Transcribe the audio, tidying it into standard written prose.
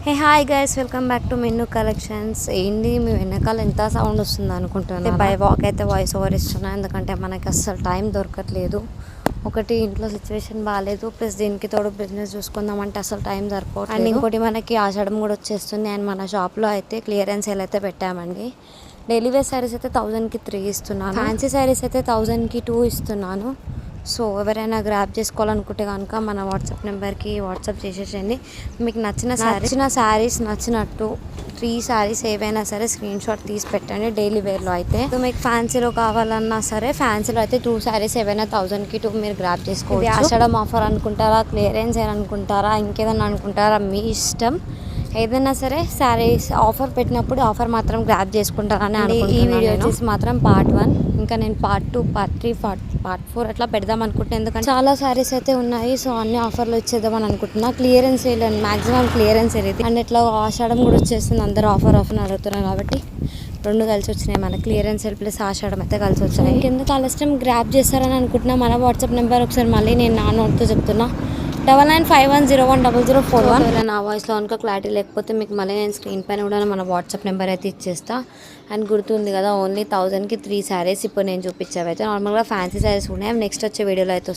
Hey hi guys, welcome back to men collections. ఏంటి మీ వెనకాల ఎంత సౌండ్ వస్తుంది అనుకుంటున్నాను. బై వాక్ అయితే వాయిస్ ఓవర్ ఇస్తున్నా, ఎందుకంటే మనకి అస్సలు టైం దొరకట్లేదు. ఒకటి ఇంట్లో సిచ్యువేషన్ బాగాలేదు, ప్లస్ దీనికి తోడు బిజినెస్ చూసుకుందామంటే అసలు టైం సరిపోతుంది. అండ్ ఇంకోటి మనకి ఆషాఢం కూడా వచ్చేస్తుంది. అండ్ మన షాప్లో అయితే క్లియరెన్స్ సేల్ అయితే పెట్టామండి. డైలీ వేర్ శారీస్ అయితే 1000కి 3 ఇస్తున్నాను, ఫ్యాన్సీ శారీస్ అయితే 1000కి 2 ఇస్తున్నాను. సో ఎవరైనా గ్రాప్ చేసుకోవాలనుకుంటే కనుక మన వాట్సాప్ నెంబర్కి వాట్సాప్ చేసేసండి. మీకు నచ్చిన శారీస్ నచ్చినట్టు 3 శారీస్ ఏవైనా సరే స్క్రీన్ షాట్ తీసి పెట్టండి. డైలీ వేర్లో అయితే మీకు ఫ్యాన్సీలో కావాలన్నా సరే, ఫ్యాన్సీలో అయితే 2 శారీస్ ఏవైనా 1000కి 2 మీరు గ్రాప్ చేసుకోవచ్చు. ఆషాఢం ఆఫర్ అనుకుంటారా, క్లియరెన్స్ అనుకుంటారా, ఇంకేదన్నా అనుకుంటారా, మీ ఇష్టం. ఏదైనా సరే శారీస్ ఆఫర్ పెట్టినప్పుడు ఆఫర్ మాత్రం గ్రాప్ చేసుకుంటారని అనుకుంటున్నాను. ఈ వీడియో వచ్చేసి మాత్రం పార్ట్ 1, ఇంకా నేను పార్ట్ 2, పార్ట్ 3, పార్ట్ 4 అట్లా పెడదాం అనుకుంటున్నాను. ఎందుకంటే చాలా శారీస్ అయితే ఉన్నాయి, సో అన్ని ఆఫర్లు వచ్చేద్దామని అనుకుంటున్నా. Clearance sale and maximum clearance sale ఇది. అండ్ ఇట్లా ఆషాఢం కూడా వచ్చేస్తుంది, అందరూ ఆఫర్ అడుగుతున్నారు కాబట్టి రెండు కలిసి వచ్చినాయి. మన క్లియరెన్స్ సేల్ ప్లస్ ఆషాఢం అయితే కలిసి వచ్చాయి. ఇంకెందుకు ఆలస్యం గ్రాప్ చేస్తారని అనుకుంటున్నా. మన వాట్సాప్ నెంబర్ ఒకసారి మళ్ళీ నేను నా నోట్తో చెప్తున్నా, 9951010041. నా వాయిస్లో కనుక క్లారిటీ లేకపోతే మీకు మళ్ళీ నేను స్క్రీన్ పైన కూడా మన వాట్సాప్ నెంబర్ అయితే ఇచ్చేస్తా. అండ్ గుర్తుంది కదా, ఓన్లీ 1000కి 3 శారీస్ ఇప్పుడు నేను చూపించేవి అయితే నార్మల్గా ఫ్యాన్సీ శారీస్ ఉన్నాయి. నెక్స్ట్ వచ్చే వీడియోలో అయితే